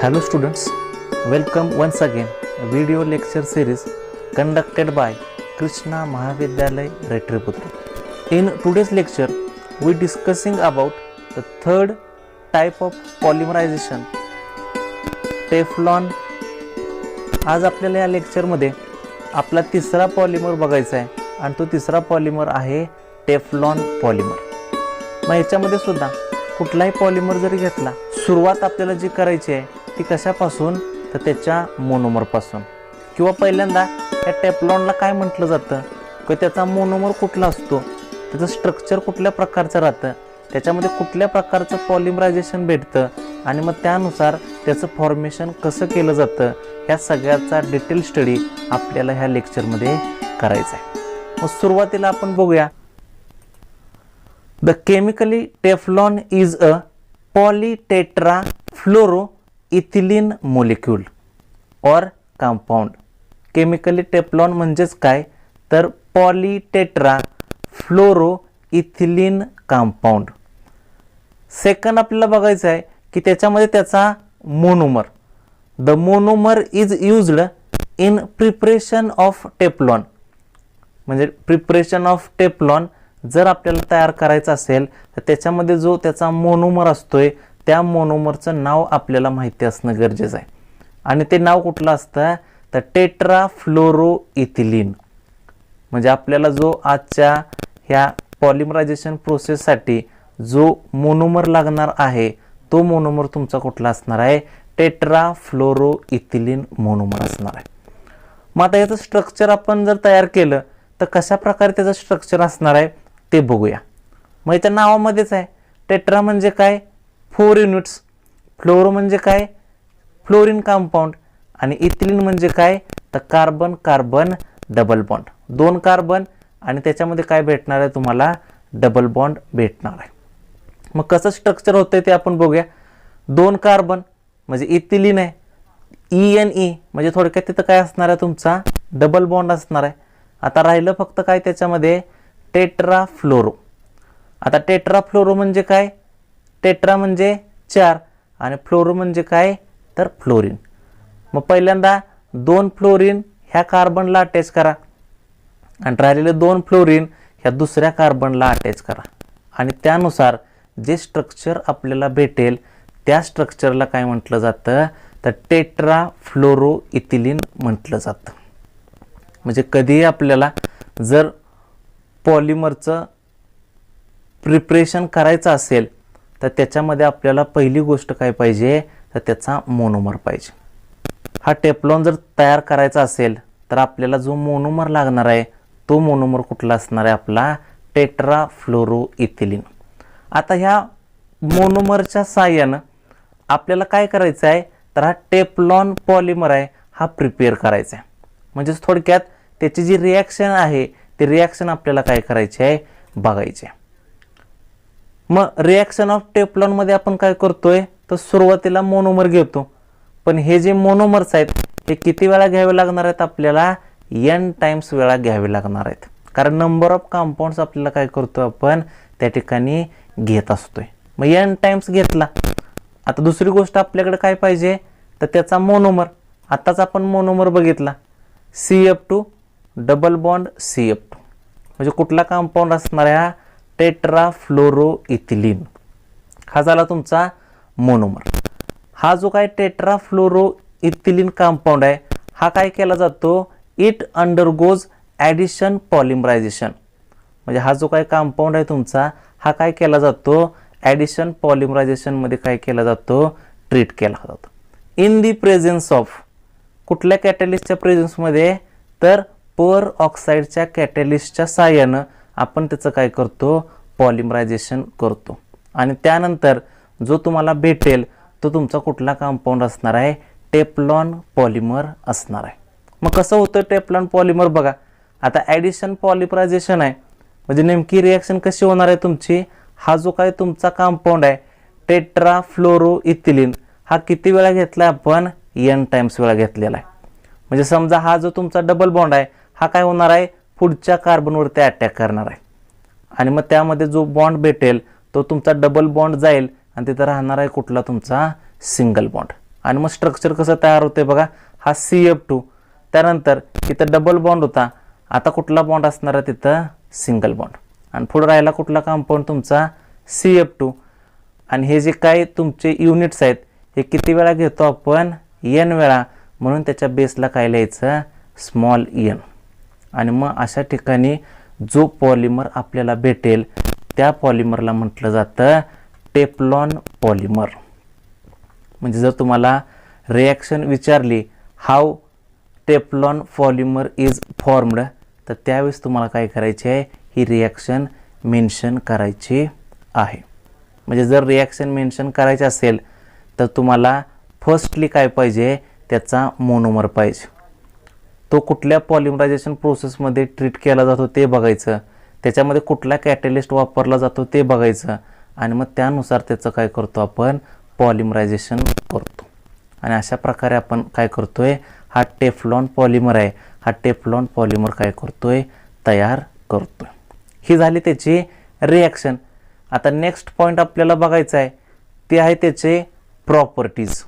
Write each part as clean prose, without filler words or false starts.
Hello students, welcome once again a video lecture series conducted by Krishna Mahavidyalay Retriputra. In today's lecture, we discussing about the third type of polymerization, Teflon. आज आपल्याला या लेक्चरमध्ये आपला तिसरा polymer बघायचा आहे आणि तो तिसरा पॉलिमर आहे टेफ्लॉन पॉलिमर. मग याच्यामध्ये सुद्धा कुठलाही पॉलिमर जरी घेतला, सुरुवात आपल्याला जी करायची आहे ती कशापासून, तर त्याच्या मोनोमरपासून. किंवा पहिल्यांदा या टेफ्लॉनला काय म्हटलं जातं, की त्याचा मोनोमर कुठला असतो, त्याचं स्ट्रक्चर कुठल्या प्रकारचं राहतं, त्याच्यामध्ये कुठल्या प्रकारचं पॉलिमरायझेशन भेटतं आणि मग त्यानुसार त्याचं फॉर्मेशन कसं केलं जातं, ह्या सगळ्याचा डिटेल स्टडी आपल्याला ह्या लेक्चरमध्ये करायचा आहे. मग सुरुवातीला आपण बघूया. The chemically Teflon is a polytetrafluoroethylene molecule or compound. Chemically Teflon म्हणजेच काय, तर पॉलीटेट्राफ्लोरोइथिलीन कंपाउंड. सेकंड आपल्याला बघायचं आहे की त्याच्यामध्ये त्याचा monomer. The monomer is used in preparation of Teflon. म्हणजे प्रिपरेशन ऑफ टेफ्लॉन जर आपल्याला तयार करायचं असेल तर त्याच्यामध्ये जो त्याचा मोनोमर असतोय त्या मोनोमरचं नाव आपल्याला माहिती असणं गरजेचं आहे. आणि ते नाव कुठलं असतं, तर टेट्राफ्लोरोइथिलीन. म्हणजे आपल्याला जो आजच्या ह्या पॉलिमरायझेशन प्रोसेससाठी जो मोनोमर लागणार आहे तो मोनोमर तुमचा कुठला असणार आहे, टेट्राफ्लोरोइथिलीन मोनोमर असणार आहे. मग आता याचं स्ट्रक्चर आपण जर तयार केलं तर कशा प्रकारे त्याचं स्ट्रक्चर असणार आहे ते बघूया. मग याच्या नावामध्येच आहे, टेट्रा म्हणजे काय, 4 युनिट्स, फ्लोरो म्हणजे काय, फ्लोरीन कंपाऊंड, आणि इथिलीन म्हणजे काय, तर carbon carbon double bond. 2 carbon आणि त्याच्यामध्ये काय भेटणार आहे तुम्हाला, डबल बॉन्ड भेटणार आहे. मग कसं स्ट्रक्चर होतंय ते आपण बघूया. 2 कार्बन म्हणजे इथिलीन आहे, ENE म्हणजे थोडक्यात तिथं काय असणार आहे, तुमचा डबल बॉन्ड असणार आहे. आता राहिलं फक्त काय त्याच्यामध्ये, टेट्राफ्लोरो. आता टेट्राफ्लोरो म्हणजे काय, टेट्रा म्हणजे 4 आणि फ्लोरो म्हणजे काय, तर फ्लोरीन. मग पहिल्यांदा 2 फ्लोरीन ह्या कार्बनला अटॅच करा आणि राहिलेले 2 फ्लोरीन ह्या दुसऱ्या कार्बनला अटॅच करा आणि त्यानुसार जे स्ट्रक्चर आपल्याला भेटेल त्या स्ट्रक्चरला काय म्हटलं जातं, तर टेट्राफ्लोरोइथिलीन म्हटलं जातं. म्हणजे कधीही आपल्याला जर पॉलिमरचं प्रिपरेशन करायचं असेल तर त्याच्यामध्ये आपल्याला पहिली गोष्ट काय पाहिजे, तर त्याचा मोनोमर पाहिजे. हा टेफ्लॉन जर तयार करायचा असेल तर आपल्याला जो मोनोमर लागणार आहे तो मोनोमर कुठला असणार आहे, आपला टेट्राफ्लोरोइथिलीन. आता ह्या मोनोमरच्या साहाय्यानं आपल्याला काय करायचं आहे, तर हा टेफ्लॉन पॉलिमर आहे हा प्रिपेअर करायचा आहे. म्हणजेच थोडक्यात त्याची जी रिॲक्शन आहे ती रिॲक्शन आपल्याला काय करायची आहे, बघायची आहे. मग रिॲक्शन ऑफ टेफ्लॉनमध्ये आपण काय करतोय, तर सुरुवातीला मोनोमर घेतो. पण हे जे मोनोमर्स आहेत हे किती वेळा घ्यावे लागणार आहेत, आपल्याला N टाइम्स वेळा घ्यावे लागणार आहेत. कारण नंबर ऑफ कंपाऊंड्स आपल्याला काय करतो, आपण त्या ठिकाणी घेत असतोय. मग N टाइम्स घेतला. आता दुसरी गोष्ट आपल्याकडे काय पाहिजे, तर त्याचा मोनोमर. आताच आपण मोनोमर बघितला, CF2 डबल बॉन्ड CF2. म्हणजे कुठला कंपाऊंड असणार आहे, हा टेट्राफ्लोरोइथिलीन. हा झाला तुमचा मोनोमर. हा जो काय टेट्राफ्लोरोइथिलीन कंपाऊंड आहे हा काय केला जातो, इट अंडरगोज ॲडिशन पॉलिमरायझेशन. म्हणजे हा जो काय कंपाऊंड आहे तुमचा हा काय केला जातो, ॲडिशन पॉलिमरायझेशनमध्ये काय केला जातो, ट्रीट केला जातो. इन दी प्रेझेन्स ऑफ, कुठल्या कॅटॅलिस्टच्या प्रेझेन्समध्ये, तर पर ऑक्साईडच्या कॅटॅलिस्टच्या साहाय्यानं आपण त्याचं काय करतो, पॉलिमरायझेशन करतो. आणि त्यानंतर जो तुम्हाला भेटेल तो तुमचा कुठला कंपाऊंड असणार आहे, टेफ्लॉन पॉलिमर असणार आहे. मग कसं होतं टेफ्लॉन पॉलिमर बघा. आता ॲडिशन पॉलिमरायझेशन आहे म्हणजे नेमकी रिॲक्शन कशी होणार आहे तुमची, हा जो काय तुमचा कंपाऊंड आहे टेट्राफ्लोरोइथिलीन हा किती वेळा घेतला आपण, N टाइम्स वेळा घेतलेला आहे. म्हणजे समजा हा जो तुमचा डबल बॉन्ड आहे हा काय होणार आहे, पुढच्या कार्बनवरती अटॅक करणार आहे आणि मग त्यामध्ये जो बॉन्ड भेटेल तो तुमचा डबल बॉन्ड जाईल आणि तिथं राहणार आहे कुठला, तुमचा सिंगल बॉन्ड. आणि मग स्ट्रक्चर कसं तयार होते बघा, हा CF2, त्यानंतर इथं डबल बॉन्ड होता, आता कुठला बॉन्ड असणार आहे तिथं, सिंगल बॉन्ड, आणि पुढे राहिला कुठला कंपाऊंड तुमचा, CF2. आणि हे जे काय तुमचे युनिट्स आहेत हे किती वेळा घेतो आपण, n वेळा, म्हणून त्याच्या बेसला काय लिहायचं, स्मॉल n. आणि मग अशा ठिकाणी जो पॉलिमर आपल्याला भेटेल त्या पॉलिमरला म्हटलं जातं टेफ्लॉन पॉलिमर. म्हणजे जर तुम्हाला रिॲक्शन विचारली how Teflon polymer is formed, तर त्यावेळेस तुम्हाला काय करायचे आहे, ही रिॲक्शन मेन्शन करायची आहे. म्हणजे जर रिॲक्शन मेन्शन करायची असेल तर तुम्हाला फर्स्टली काय पाहिजे, त्याचा मोनोमर पाहिजे, तो कुठल्या पॉलिमरायझेशन प्रोसेसमध्ये ट्रीट केला जातो ते बघायचं, त्याच्यामध्ये कुठला कॅटलिस्ट वापरला जातो ते बघायचं, आणि मग त्यानुसार त्याचं काय करतो आपण, पॉलिमरायझेशन करतो. आणि अशा प्रकारे आपण काय करतोय, हा टेफ्लॉन पॉलिमर आहे, हा टेफ्लॉन पॉलिमर काय करतोय, तयार करतोय. ही झाली त्याची रिॲक्शन. आता नेक्स्ट पॉईंट आपल्याला बघायचा आहे ते आहे त्याचे प्रॉपर्टीज,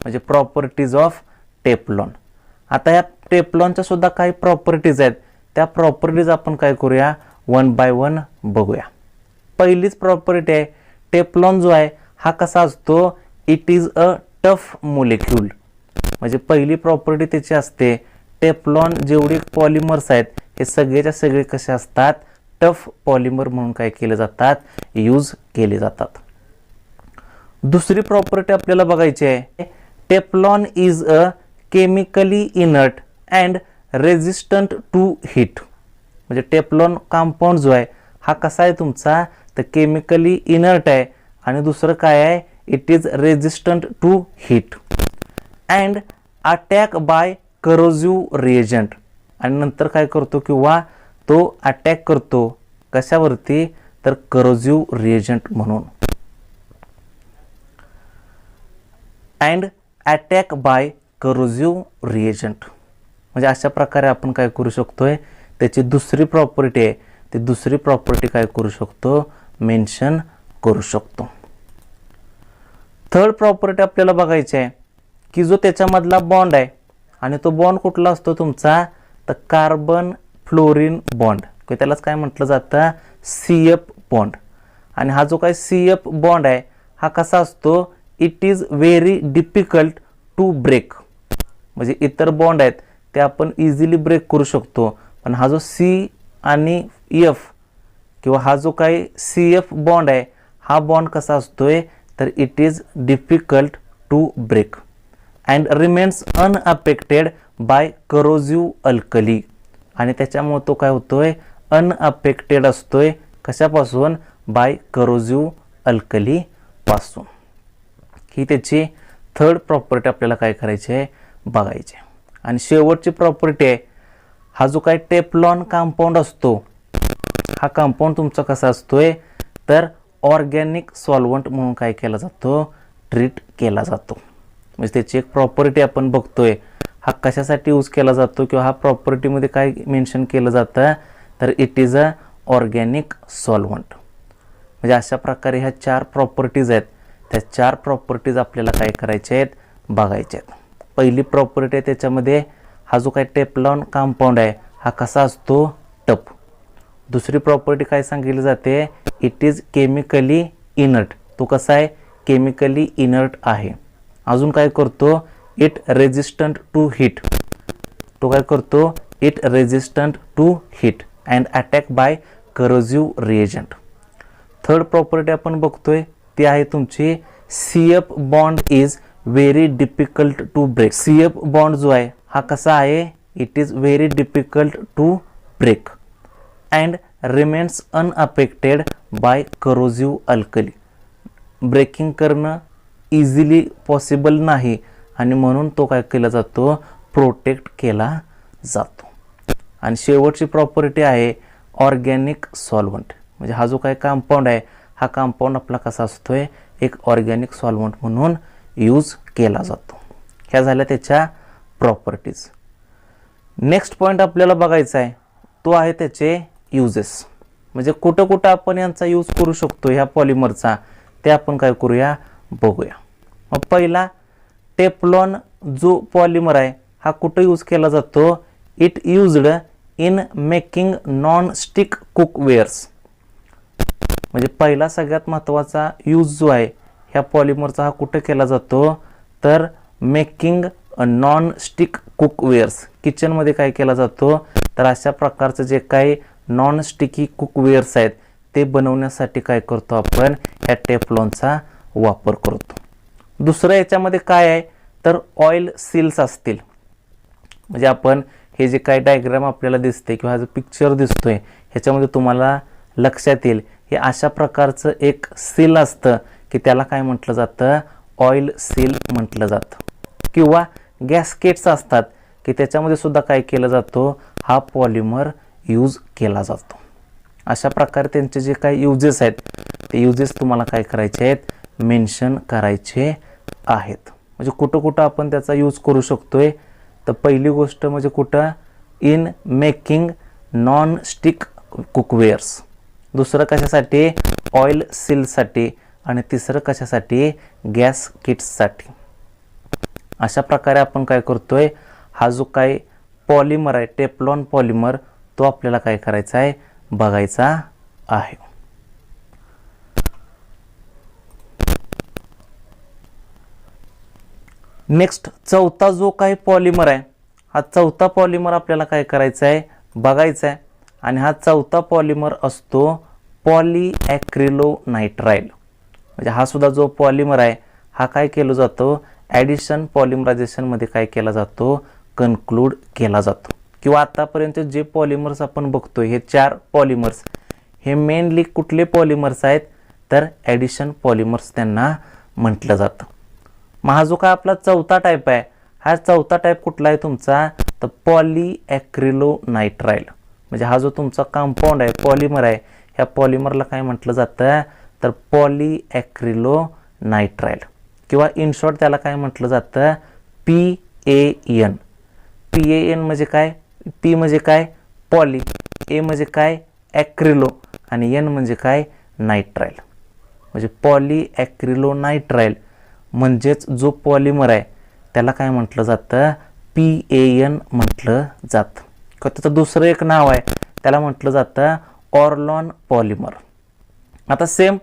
म्हणजे प्रॉपर्टीज ऑफ टेफ्लॉन. आता या टेफ्लॉनच्या सुद्धा काही प्रॉपर्टीज आहेत, त्या प्रॉपर्टीज आपण काय करूया, 1 by 1 बघूया. पहिलीच प्रॉपर्टी आहे, टेफ्लॉन जो आहे हा कसा असतो, it is a tough molecule. म्हणजे पहिली प्रॉपर्टी त्याची असते, टेफ्लॉन जेवढे पॉलिमर्स आहेत हे सगळेच्या सगळे कसे असतात, टफ पॉलिमर म्हणून काय केले जातात, यूज केले जातात. दुसरी प्रॉपर्टी आपल्याला बघायची आहे, Teflon is a chemically inert and resistant to heat. म्हणजे टेफ्लॉन कंपाऊंड जो आहे हा कसा आहे तुमचा, तर केमिकली इनर्ट आहे, आणि दुसरं काय आहे, it is resistant to heat and attack by corrosive reagent. आणि नंतर काय करतो, किंवा तो अटॅक करतो कशावरती, तर करोजिव्ह रिएजंट म्हणून. And attack by corrosive reagent. म्हणजे अशा प्रकारे आपण काय करू शकतोय, त्याची दुसरी प्रॉपर्टी आहे, ती दुसरी प्रॉपर्टी काय करू शकतो, मेन्शन करू शकतो. थर्ड प्रॉपर्टी आपल्याला बघायची आहे की जो त्याच्यामधला बॉन्ड आहे, आणि तो बॉन्ड कुठला असतो तुमचा, तर कार्बन फ्लोरीन बॉन्ड, किंवा त्यालाच काय म्हटलं जातं, CF बॉन्ड. आणि हा जो काय CF बॉन्ड आहे हा कसा असतो, it is very difficult to break. म्हणजे इतर बॉन्ड आहेत ते आपण इझिली ब्रेक करू शकतो, पण हा जो C आणि F किंवा हा जो काही CF बॉन्ड आहे हा बॉन्ड कसा असतोय, तर it is difficult to break and remains unaffected by corrosive alkali. आणि त्याच्यामुळे तो काय होतोय, अनअफेक्टेड असतोय, कशापासून, बाय करोजिव्ह अल्कली पासून. ही त्याची थर्ड प्रॉपर्टी आपल्याला काय करायची आहे, बघायची. आणि शेवटची प्रॉपर्टी आहे, हा जो काय टेफ्लॉन कंपाऊंड असतो हा कंपाऊंड तुमचा कसा असतोय, तर ऑर्गॅनिक सॉल्व्हंट म्हणून काय केला जातो, ट्रीट केला जातो. म्हणजे त्याची एक प्रॉपर्टी आपण बघतोय, हा कशासाठी यूज केला जातो, किंवा हा प्रॉपर्टीमध्ये काय मेन्शन केलं जातं, तर it is a organic solvent. म्हणजे अशा प्रकारे ह्या 4 प्रॉपर्टीज आहेत, त्या 4 प्रॉपर्टीज आपल्याला काय करायच्या आहेत, बघायच्या आहेत. पहिली प्रॉपर्टी आहे त्याच्यामध्ये, हा जो काय टेफ्लॉन कंपाऊंड आहे हा कसा असतो, टफ. दुसरी प्रॉपर्टी काय सांगितली जाते, इट इज केमिकली इनर्ट, तो कसा आहे, केमिकली इनर्ट आहे. अजून काय करतो, इट रेजिस्टंट टू हीट, तो काय करतो, it resistant to heat and attack by corrosive reagent. Third property आपण बघतोय ती आहे तुमची, CF bond is very difficult to break. CF bond जो आहे हा कसा आहे, it is very difficult to break and remains unaffected by corrosive alkali. Breaking करणं इझिली पॉसिबल नाही, आणि म्हणून तो काय केला जातो, प्रोटेक्ट केला जातो. आणि शेवटची प्रॉपर्टी आहे ऑर्गॅनिक सॉल्व्हंट. म्हणजे हा जो काय कंपाऊंड आहे हा कंपाऊंड आपला कसा असतोय, एक ऑर्गॅनिक सॉल्व्हंट म्हणून यूज केला जातो. ह्या झाल्या त्याच्या प्रॉपर्टीज. नेक्स्ट पॉईंट आपल्याला बघायचा आहे तो आहे त्याचे युजेस. म्हणजे कुठं कुठं आपण यांचा यूज करू शकतो ह्या पॉलिमरचा, ते आपण काय करूया, बघूया. मग पहिला, टेफ्लॉन जो पॉलिमर आहे हा कुठे यूज केला जातो? It used in making non stick cookwares. म्हणजे पहिला सगळ्यात महत्त्वाचा यूज जो आहे ह्या पॉलिमरचा हा कुठे केला जातो? तर मेकिंग नॉन स्टिक कुकवेअर्स. किचनमध्ये काय केला जातो? तर अशा प्रकारचं जे काही नॉन स्टिकी कुकवेअर्स आहेत ते बनवण्यासाठी काय करतो आपण? ह्या टेफ्लॉनचा वापर करतो. दुसरं याच्यामध्ये काय आहे? तर ऑइल सील्स असतील. म्हणजे आपण हे जे काही डायग्राम आपल्याला दिसते किंवा जो पिक्चर दिसतोय ह्याच्यामध्ये तुम्हाला लक्षात येईल हे अशा प्रकारचं एक सील असतं की त्याला काय म्हटलं जातं? ऑइल सील म्हटलं जातं. किंवा गॅस्केट्स असतात की त्याच्यामध्ये सुद्धा काय केलं जातो? हा पॉलिमर यूज केला जातो. अशा प्रकारे त्यांचे जे काही यूजेस आहेत ते यूजेस तुम्हाला काय करायचे आहेत? मेन्शन करायचे आहेत. म्हणजे कुठं कुठं आपण त्याचा यूज करू शकतोय? तर पहिली गोष्ट म्हणजे कुठं? In making non stick cookwares. दुसरं कशासाठी? ऑइल सीलसाठी. आणि तिसरं कशासाठी? गॅस किट्ससाठी. अशा प्रकारे आपण काय करतोय? हा जो काही पॉलिमर आहे टेफ्लॉन पॉलिमर तो आपल्याला काय करायचा आहे? बघायचा आहे. नेक्स्ट चौथा जो काही पॉलिमर आहे हा चौथा पॉलिमर आपल्याला काय करायचा आहे? बघायचा आहे. आणि हा चौथा पॉलिमर असतो पॉलीॲक्रिलोनायट्राइल. म्हणजे हा सुद्धा जो पॉलिमर आहे हा काय केला जातो? ॲडिशन पॉलिमरायझेशनमध्ये काय केला जातो? कन्क्लूड केला जातो. किंवा आतापर्यंत जे पॉलिमर्स आपण बघतोय हे 4 पॉलिमर्स हे मेनली कुठले पॉलिमर्स आहेत? तर ॲडिशन पॉलिमर्स त्यांना म्हटलं जातं. मग हा जो काय आपला चौथा टाईप आहे हा चौथा टाईप कुठला आहे तुमचा? तर पॉलीॲक्रिलोनायट्राइल. म्हणजे हा जो तुमचा कंपाऊंड आहे पॉलिमर आहे ह्या पॉलिमरला काय म्हटलं जातं? तर पॉलीॲक्रिलोनायट्राइल. किंवा इन शॉर्ट त्याला काय म्हटलं जातं? PAN. PAN म्हणजे काय? P म्हणजे काय? पॉली. A म्हणजे काय? ॲक्रिलो. आणि N म्हणजे काय? नायट्राइल. म्हणजे पॉलीॲक्रिलोनायट्राइल म्हणजेच जो पॉलिमर आहे त्याला काय म्हटलं जातं? PAN म्हटलं जातं. किंवा त्याचं दुसरं एक नाव आहे त्याला म्हटलं जातं ऑर्लॉन पॉलिमर. आता सेम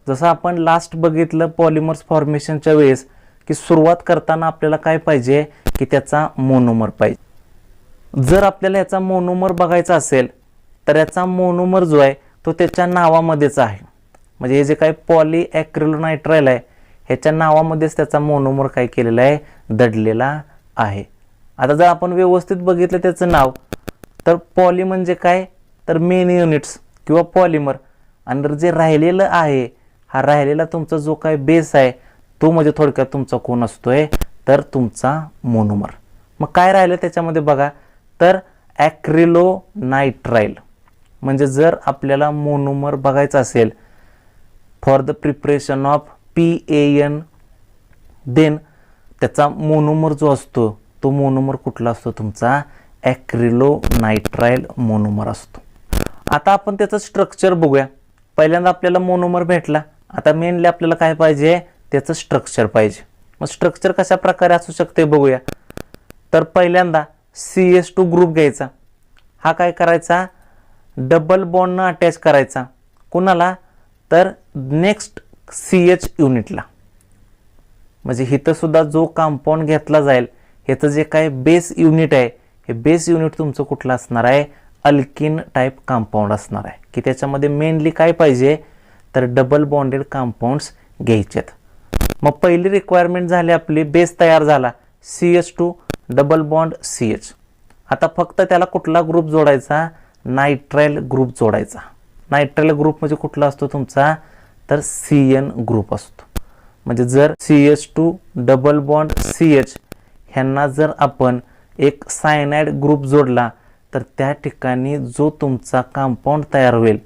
जसं आपण लास्ट बघितलं पॉलिमर्स फॉर्मेशनच्या वेळेस की सुरुवात करताना आपल्याला काय पाहिजे? की त्याचा मोनोमर पाहिजे. जर आपल्याला याचा मोनोमर बघायचा असेल तर याचा मोनोमर जो आहे तो त्याच्या नावामध्येच आहे. म्हणजे हे जे काही पॉलीॲक्रिलोनायट्राइल आहे ह्याच्या नावामध्येच त्याचा मोनोमर काय केलेला आहे? दडलेला आहे. आता जर आपण व्यवस्थित बघितलं त्याचं नाव तर पॉली म्हणजे काय? तर मेन युनिट्स किंवा पॉलिमर. आणि जे राहिलेलं आहे हा राहिलेला तुमचा जो काय बेस आहे तो म्हणजे थोडक्यात तुमचा कोण असतोय? तर तुमचा मोनोमर. मग काय राहिलं त्याच्यामध्ये बघा? तर ॲक्रिलोनायट्राइल. म्हणजे जर आपल्याला मोनोमर बघायचा असेल for the preparation of PAN then त्याचा मोनोमर जो असतो तो मोनोमर कुठला असतो? तुमचा ॲक्रिलोनायट्राइल मोनोमर असतो. आता आपण त्याचं स्ट्रक्चर बघूया. पहिल्यांदा आपल्याला मोनोमर भेटला. आता मेनली आपल्याला काय पाहिजे? त्याचं स्ट्रक्चर पाहिजे. मग स्ट्रक्चर कशा प्रकारे असू शकते बघूया. तर पहिल्यांदा CH2 ग्रुप घ्यायचा. हा काय करायचा? डबल बॉन्डनं अटॅच करायचा. कुणाला? तर नेक्स्ट CH युनिटला. म्हणजे इथं सुद्धा जो कंपाऊंड घेतला जाईल ह्याचं जे काय बेस युनिट आहे हे बेस युनिट तुमचं कुठलं असणार आहे? अल्किन टाईप कंपाऊंड असणार आहे. की त्याच्यामध्ये मेनली काय पाहिजे? तर डबल बॉन्डेड कंपाऊंड्स घ्यायचेत. मग पहिली रिक्वायरमेंट झाली आपली बेस तयार झाला CH2 डबल बॉन्ड CH. आता फक्त त्याला कुठला ग्रुप जोडायचा? नायट्राइल ग्रुप जोडायचा. नायट्राइल ग्रुप म्हणजे कुठला असतो तुमचा? तर CN ग्रुप असतो. म्हणजे जर CH2 डबल बॉन्ड CH ह्यांना जर आपण एक सायनाइड ग्रुप जोडला तर त्या ठिकाणी जो तुमचा कंपाऊंड तयार होईल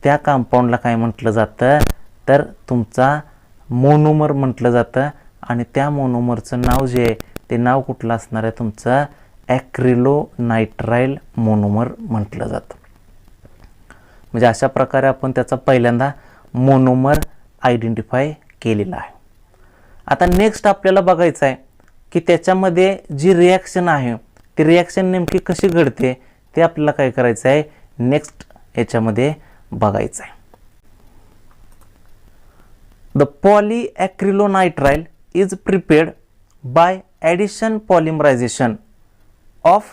त्या कंपाऊंडला काय म्हटलं जातं? तर तुमचा मोनोमर म्हटलं जातं. आणि त्या मोनोमरचं नाव जे आहे ते नाव कुठलं असणार आहे? तुमचं ॲक्रिलोनायट्राइल मोनोमर म्हटलं जातं. म्हणजे अशा प्रकारे आपण त्याचा पहिल्यांदा मोनोमर आयडेंटिफाय केलेला आहे. आता नेक्स्ट आपल्याला बघायचं आहे की त्याच्यामध्ये जी रिॲक्शन आहे ती रिॲक्शन नेमकी कशी घडते ते आपल्याला काय करायचं आहे नेक्स्ट याच्यामध्ये बघायचं आहे. The polyacrylonitrile is prepared by addition polymerisation of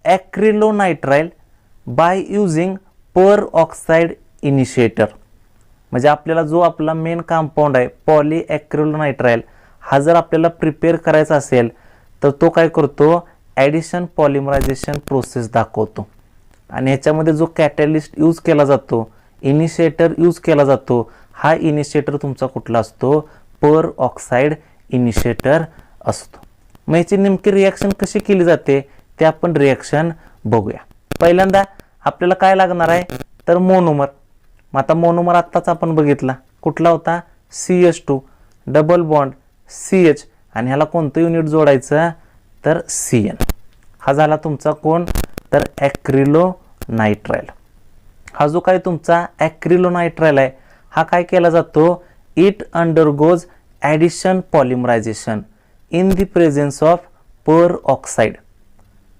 acrylonitrile by using peroxide initiator. म्हणजे आपल्याला जो आपला मेन कंपाऊंड आहे पॉलीॲक्रिलोनायट्राइल हा जर आपल्याला प्रिपेअर करायचा असेल तर तो काय करतो ॲडिशन पॉलिमरायझेशन प्रोसेस दाखवतो. आणि ह्याच्यामध्ये जो कॅटॅलिस्ट यूज केला जातो इनिशिएटर यूज केला जातो हा इनिशिएटर तुमचा कुठला असतो पर ऑक्साईड इनिशिएटर असतो. मग ह्याची नेमकी रिॲक्शन कशी केली जाते ते आपण रिॲक्शन बघूया. पहिल्यांदा आपल्याला काय लागणार आहे तर मोनोमर. मग आता मोनोमर आत्ताच आपण बघितला कुठला होता CH2 डबल बॉन्ड CH आणि ह्याला कोणतं युनिट जोडायचं तर CN. हा झाला तुमचा कोण तर ॲक्रिलोनायट्राइल. हा जो काय तुमचा ॲक्रिलोनायट्राइल आहे हा काय केला जातो it undergoes addition polymerisation in the presence of peroxide.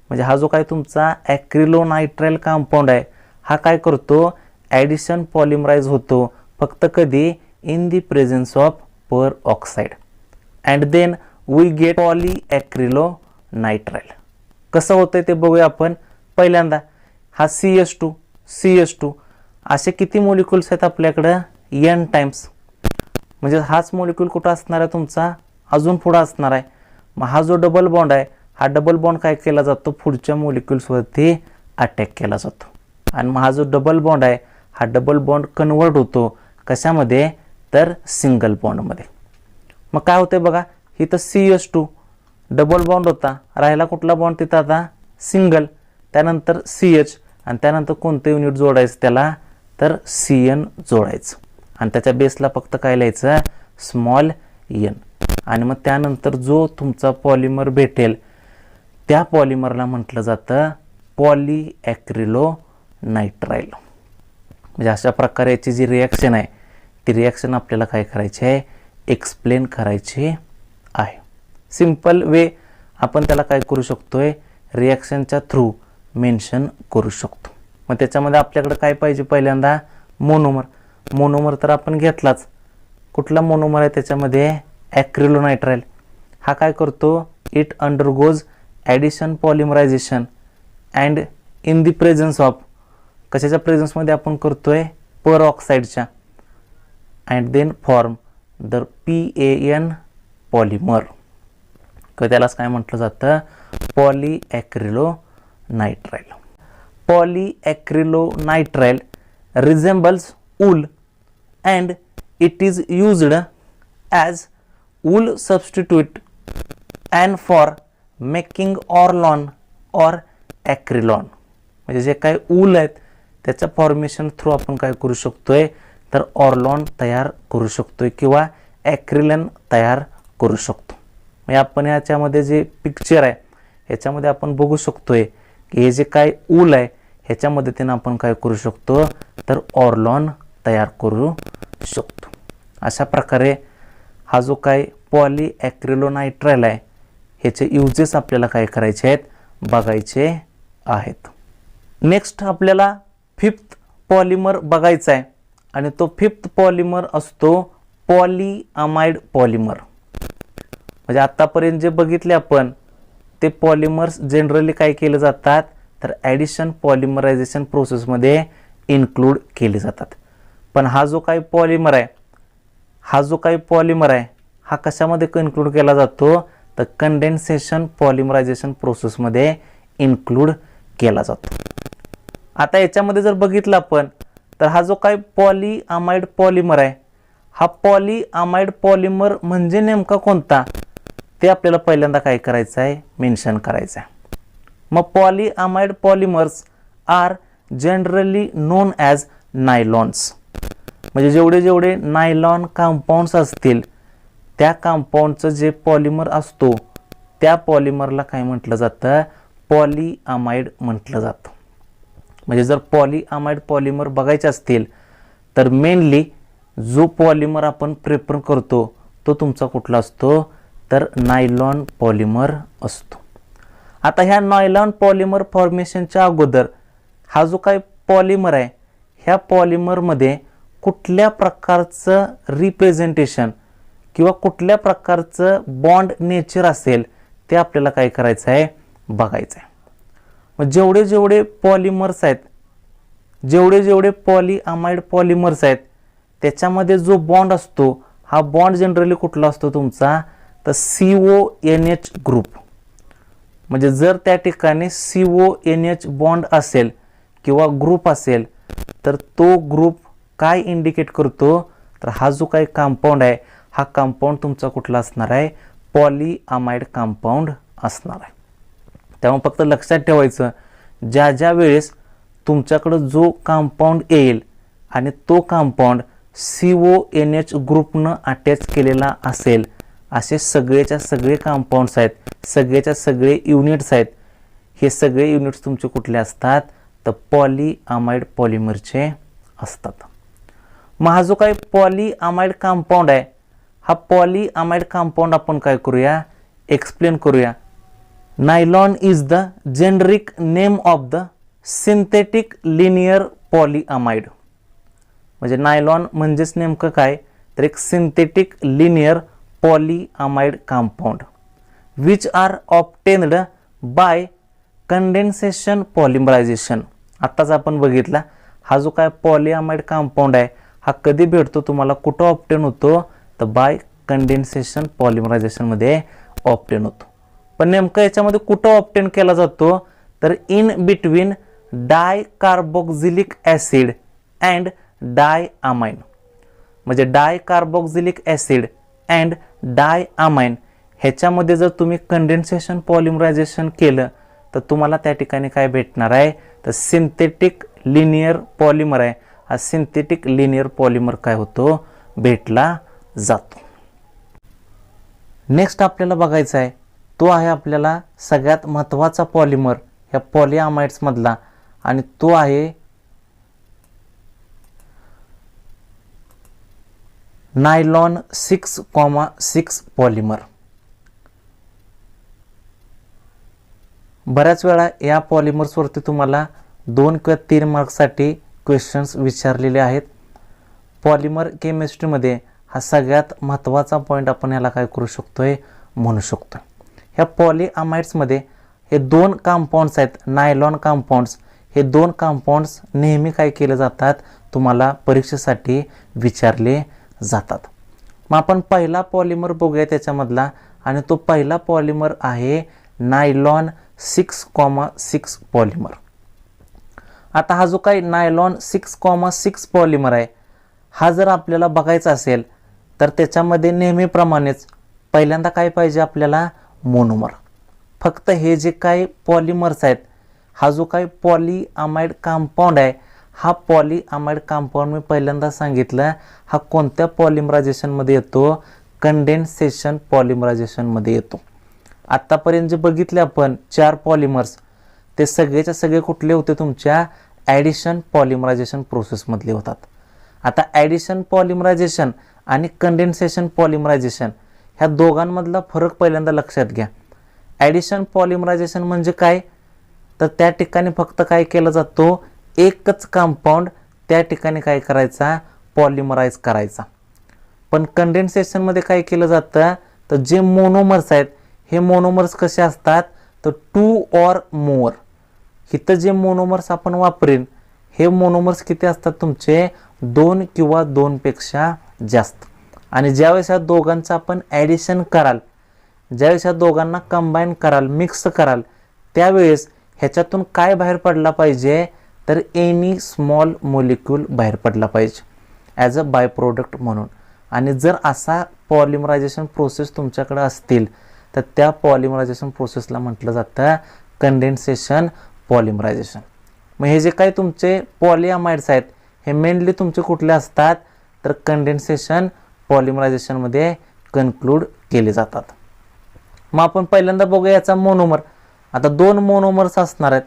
म्हणजे हा जो काय तुमचा ॲक्रिलोनायट्राइल कंपाऊंड आहे हा काय करतो ॲडिशन पॉलिमराइज होतो फक्त कधी in the presence of peroxide and then we get polyacrylonitrile. कसं होतंय ते बघूया आपण. पहिल्यांदा हा CH2 असे किती मॉलिक्युल्स आहेत आपल्याकडं N टाइम्स. म्हणजे हाच मॉलिक्यूल कुठं असणार आहे तुमचा अजून पुढं असणार आहे. मग हा जो डबल बॉन्ड आहे हा डबल बॉन्ड काय केला जातो पुढच्या मॉलिक्युल्सवरती अटॅक केला जातो. आणि मग हा जो डबल बॉन्ड आहे हा डबल बॉन्ड कन्वर्ट होतो कशामध्ये तर सिंगल बॉन्डमध्ये. मग काय होते बघा इथं CH2 डबल बॉन्ड होता राहिला कुठला बॉन्ड तिथं आता सिंगल त्यानंतर CH आणि त्यानंतर कोणतं युनिट जोडायचं त्याला तर CN जोडायचं आणि त्याच्या बेसला फक्त काय लिहायचं स्मॉल n. आणि मग त्यानंतर जो तुमचा पॉलिमर भेटेल त्या पॉलिमरला म्हटलं जातं पॉलीॲक्रिलोनायट्राइल. म्हणजे अशा प्रकारे याची जी रिॲक्शन आहे ती रिॲक्शन आपल्याला काय करायची आहे एक्सप्लेन करायची आहे. सिंपल वे आपण त्याला काय करू शकतोय रिॲक्शनच्या थ्रू मेन्शन करू शकतो. मग त्याच्यामध्ये आपल्याकडे काय पाहिजे पहिल्यांदा मोनोमर तर आपण घेतलाच. कुठला मोनोमर आहे त्याच्यामध्ये ॲक्रिलोनायट्राइल. हा काय करतो it undergoes addition polymerisation and in the presence of कशाच्या प्रेझेन्समध्ये आपण करतोय पर ऑक्साईडच्या and then form the PAN polymer. त्यालाच काय म्हटलं जातं पॉलीॲक्रिलोनायट्राइल. पॉलीॲक्रिलोनायट्राइल रिझेंबल्स wool and it is used as wool substitute and for making orlon or acrylon. म्हणजे जे काय ऊल आहेत त्याच्या फॉर्मेशन थ्रू आपण काय करू शकतोय तर ऑर्लॉन तयार करू शकतोय किंवा ॲक्रिलन तयार करू शकतो. म्हणजे आपण याच्यामध्ये जे पिक्चर आहे ह्याच्यामध्ये आपण बघू शकतोय की हे जे काय ऊल आहे ह्याच्या मदतीने आपण काय करू शकतो तर ऑर्लॉन तयार करू शकतो. अशा प्रकारे हा जो काय पॉलीॲक्रिलोनायट्राइल आहे ह्याचे युजेस आपल्याला काय करायचे आहेत बघायचे आहेत. नेक्स्ट आपल्याला फिफ्थ पॉलिमर बघायचा आहे आणि तो फिफ्थ पॉलिमर असतो पॉलीअमाइड पॉलिमर. म्हणजे आतापर्यंत जे बघितले आपण ते पॉलिमर्स जनरली काय केले जातात तर ॲडिशन पॉलिमरायझेशन प्रोसेसमध्ये इन्क्लूड केले जातात. पण हा जो काही पॉलिमर आहे हा कशामध्ये इन्क्लूड केला जातो तर कंडेन्सेशन पॉलिमरायझेशन प्रोसेसमध्ये इन्क्लूड केला जातो. आता याच्यामध्ये जर बघितलं आपण तर हा जो काही पॉलीअमाइड पॉलिमर आहे हा पॉलीअमाइड पॉलिमर म्हणजे नेमका कोणता ते आपल्याला पहिल्यांदा काय करायचं आहे मेन्शन करायचं आहे. मग polyamide polymers are generally known as nylons. म्हणजे जेवढे नायलॉन कंपाऊंड्स असतील त्या कंपाऊंडचं जे पॉलिमर असतो त्या पॉलिमरला काय म्हटलं जातं पॉलीअमाइड म्हटलं जातं. म्हणजे जर पॉलीअमाइड पॉलिमर बघायचे असतील तर मेनली जो पॉलिमर आपण प्रेफर करतो तो तुमचा कुठला असतो तर नायलॉन पॉलिमर असतो. आता ह्या नायलॉन पॉलिमर फॉर्मेशनच्या अगोदर हा जो काही पॉलिमर आहे ह्या पॉलिमरमध्ये कुठल्या प्रकारचं रिप्रेझेंटेशन किंवा कुठल्या प्रकारचं बॉन्ड नेचर असेल ते आपल्याला काय करायचं आहे बघायचं आहे. मग जेवढे जेवढे पॉलिमर्स आहेत जेवढे पॉलीअमाइड पॉलिमर्स आहेत त्याच्यामध्ये जो बॉन्ड असतो हा बॉन्ड जनरली कुठला असतो तुमचा तर CONH ग्रुप. म्हणजे जर त्या ठिकाणी CONH बॉन्ड असेल किंवा ग्रुप असेल तर तो ग्रुप काय इंडिकेट करतो तर हा जो काही कंपाऊंड आहे हा कंपाऊंड तुमचा कुठला असणार आहे पॉलीअमाइड कंपाऊंड असणार आहे. त्यामुळे फक्त लक्षात ठेवायचं ज्या ज्या वेळेस तुमच्याकडं जो कंपाऊंड येईल आणि तो कंपाऊंड CONH ग्रुपनं अटॅच केलेला असेल असे सगळेच्या सगळे कंपाऊंड्स आहेत सगळेच्या सगळे युनिट्स आहेत हे सगळे युनिट्स तुमचे कुठले असतात तर पॉलीअमाइड पॉलिमरचे असतात. मग हा जो काही पॉलीअमाइड कंपाऊंड आहे हा पॉलीअमाइड कंपाऊंड आपण काय करूया एक्सप्लेन करूया. Nylon is the generic name of the synthetic linear polyamide. म्हणजे नायलॉन म्हणजेच नेमकं काय तर एक synthetic linear polyamide compound which are obtained by condensation polymerisation. आत्ताच आपण बघितला हा जो काय पॉलीअमाइड कंपाऊंड आहे हा कधी भेटतो तुम्हाला कुठं ऑब्टेन होतो तर बाय कंडेन्सेशन पॉलिमरायझेशनमध्ये ऑब्टेन होतो. पण नेमकं याच्यामध्ये कुठं ऑब्टेन केला जातो तर in between डायकार्बोक्झिलिक acid and diamine. म्हणजे डायकार्बोक्झिलिक ॲसिड अँड डायअमाइन ह्याच्यामध्ये जर तुम्ही कंडेन्सेशन पॉलिमरायझेशन केलं तर तुम्हाला त्या ठिकाणी काय भेटणार आहे तर सिंथेटिक लिनियर पॉलिमर आहे. हा सिंथेटिक लिनियर पॉलिमर काय होतो भेटला जातो. नेक्स्ट आपल्याला बघायचा आहे तो आहे आपल्याला सगळ्यात महत्त्वाचा पॉलिमर ह्या पॉलीअमाइड्स मधला आणि तो आहे नायलॉन 6,6 पॉलिमर. बऱ्याच वेळा या पॉलिमर्सवरती तुम्हाला 2 किंवा 3 मार्क्ससाठी क्वेश्चन्स विचारलेले आहेत. पॉलिमर केमिस्ट्रीमध्ये हा सगळ्यात महत्त्वाचा पॉईंट आपण याला काय करू शकतोय म्हणू शकतो. ह्या पॉलीअमाइड्समध्ये हे 2 कंपाऊंड्स आहेत नायलॉन कंपाऊंड्स. हे 2 कंपाऊंड्स नेहमी काय केले जातात तुम्हाला परीक्षेसाठी विचारले जातात. मग आपण पहिला पॉलिमर बघूया त्याच्यामधला आणि तो पहिला पॉलिमर आहे नायलॉन 6,6 पॉलिमर. आता हा जो काही नायलॉन 6,6 पॉलिमर आहे हा जर आपल्याला बघायचा असेल तर त्याच्यामध्ये नेहमीप्रमाणेच पहिल्यांदा काय पाहिजे आपल्याला मोनोमर. फक्त हे जे काही पॉलिमर्स आहेत हा जो काही पॉलीअमाइड कंपाऊंड आहे हा पॉलीअमाइड कंपाऊंड मी पहिल्यांदा सांगितलं हा कोणत्या पॉलिमरायझेशनमध्ये येतो कंडेन्सेशन पॉलिमरायझेशनमध्ये येतो. आत्तापर्यंत जे बघितले आपण 4 पॉलिमर्स ते सगळेच्या सगळे कुठले होते तुमच्या ॲडिशन पॉलिमरायझेशन प्रोसेसमधले होतात. आता ॲडिशन पॉलिमरायझेशन आणि कंडेन्सेशन पॉलिमरायझेशन ह्या दोघांमधला फरक पहिल्यांदा लक्षात घ्या. ॲडिशन पॉलिमरायझेशन म्हणजे काय तर त्या ठिकाणी फक्त काय केलं जातो एकच कंपाऊंड त्या ठिकाणी काय करायचा पॉलिमराइज करायचा. पण कंडेन्सेशनमध्ये काय केलं जातं तर जे मोनोमर्स आहेत हे मोनोमर्स कसे असतात तर 2 or more. इथं जे मोनोमर्स आपण वापरेन हे मोनोमर्स किती असतात तुमचे 2 किंवा 2 पेक्षा जास्त. आणि ज्यावेळेस या दोघांचं आपण ॲडिशन कराल ज्यावेळेस या दोघांना कंबाईन कराल मिक्स कराल त्यावेळेस ह्याच्यातून काय बाहेर पडला पाहिजे तर एनी स्मॉल मोलिक्यूल बाहेर पडला पाहिजे ॲज अ बाय प्रोडक्ट म्हणून. आणि जर असा पॉलिमरायझेशन प्रोसेस तुमच्याकडे असतील तर त्या पॉलिमरायझेशन प्रोसेसला म्हटलं जातं कंडेन्सेशन पॉलिमरायझेशन. मग हे जे काही तुमचे पॉलीअमाइड्स आहेत हे मेनली तुमचे कुठले असतात तर कंडेन्सेशन पॉलिमरायझेशनमध्ये कन्क्लूड केले जातात. मग आपण पहिल्यांदा बघूया याचा मोनोमर. आता 2 मोनोमर्स असणार आहेत.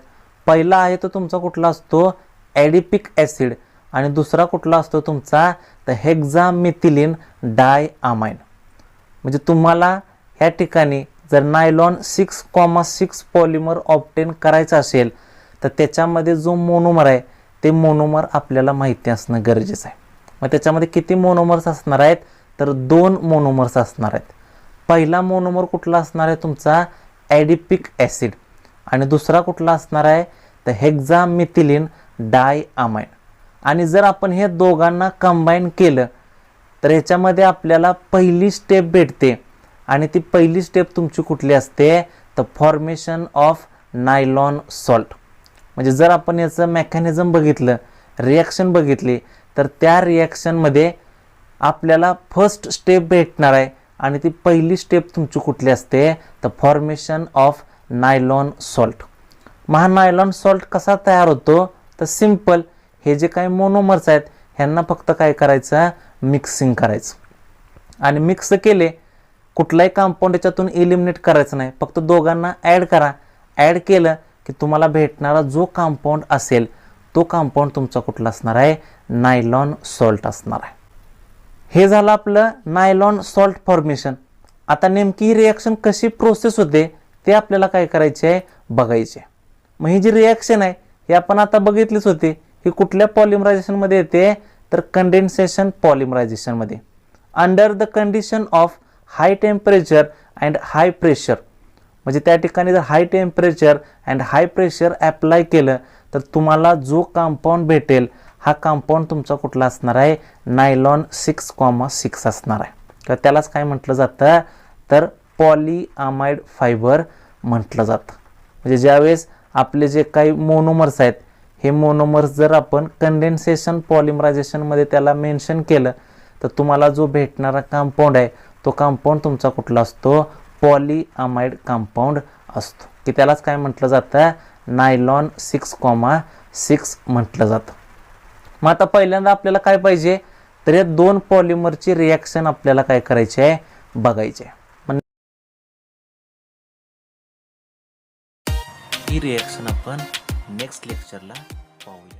पहिला आहे तो तुमचा कुठला असतो ॲडिपिक ॲसिड आणि दुसरा कुठला असतो तुमचा तर हेक्झामिथिलीन डायअमाइन. म्हणजे तुम्हाला ह्या ठिकाणी जर नायलॉन 6,6 पॉलिमर ऑब्टेन करायचं असेल तर त्याच्यामध्ये जो मोनोमर आहे ते मोनोमर आपल्याला माहिती असणं गरजेचं आहे. मग त्याच्यामध्ये किती मोनोमर्स असणार आहेत तर 2 मोनोमर्स असणार आहेत. पहिला मोनोमर कुठला असणार आहे तुमचा ॲडिपिक ॲसिड आणि दुसरा कुठला असणार आहे तर हेक्झामिथिलीन डायआमाइन. आणि जर आपण हे दोघांना कंबाईन केलं तर ह्याच्यामध्ये आपल्याला पहिली स्टेप भेटते आणि ती पहिली स्टेप तुमची कुठली असते तर फॉर्मेशन ऑफ नायलॉन सॉल्ट. म्हणजे जर आपण याचं मेकॅनिझम बघितलं, रिॲक्शन बघितली तर त्या रिॲक्शनमध्ये आपल्याला फर्स्ट स्टेप भेटणार आहे आणि ती पहिली स्टेप तुमची कुठली असते तर फॉर्मेशन ऑफ नायलॉन सॉल्ट. मग हा नायलॉन सॉल्ट कसा तयार होतो तर सिंपल, हे जे काही मोनोमर्स आहेत ह्यांना फक्त काय करायचं मिक्सिंग करायचं आणि मिक्स केले कुठलाही कंपाऊंड याच्यातून एलिमिनेट करायचं नाही, फक्त दोघांना ॲड करा. ॲड केलं की तुम्हाला भेटणारा जो कंपाऊंड असेल तो कंपाऊंड तुमचा कुठला असणार आहे नायलॉन सॉल्ट असणार आहे. हे झालं आपलं नायलॉन सॉल्ट फॉर्मेशन. आता नेमकी ही रिॲक्शन कशी प्रोसेस होते ते आपल्याला काय करायचे आहे बघायचे. मग ही जी रिॲक्शन आहे ही आपण आता बघितलीच होती. ही कुठल्या पॉलिमरायझेशनमध्ये येते तर कंडेन्सेशन पॉलिमरायझेशनमध्ये under the condition of high temperature and high pressure. म्हणजे त्या ठिकाणी जर high temperature and high pressure apply केलं तर तुम्हाला जो कंपाऊंड भेटेल हा कंपाऊंड तुमचा कुठला असणार आहे नायलॉन 6,6 असणार आहे. तर त्यालाच काय म्हटलं जातं तर पॉलीआमाइड फायबर म्हटलं जातं. म्हणजे ज्यावेळेस आपले जे काही मोनोमर्स आहेत हे मोनोमर्स जर आपण कंडेन्सेशन पॉलिमरायझेशनमध्ये त्याला मेन्शन केलं तर तुम्हाला जो भेटणारा कंपाऊंड आहे तो कंपाऊंड तुमचा कुठला असतो पॉलीआमाइड कंपाऊंड असतो, की त्यालाच काय म्हटलं जातं नायलॉन 6,6 म्हटलं जातं. मग आता पहिल्यांदा आपल्याला काय पाहिजे तर या 2 पॉलिमरची रिॲक्शन आपल्याला काय करायची आहे बघायची आहे. ही रिॲक्शन आपण नेक्स्ट लेक्चरला पाहूया.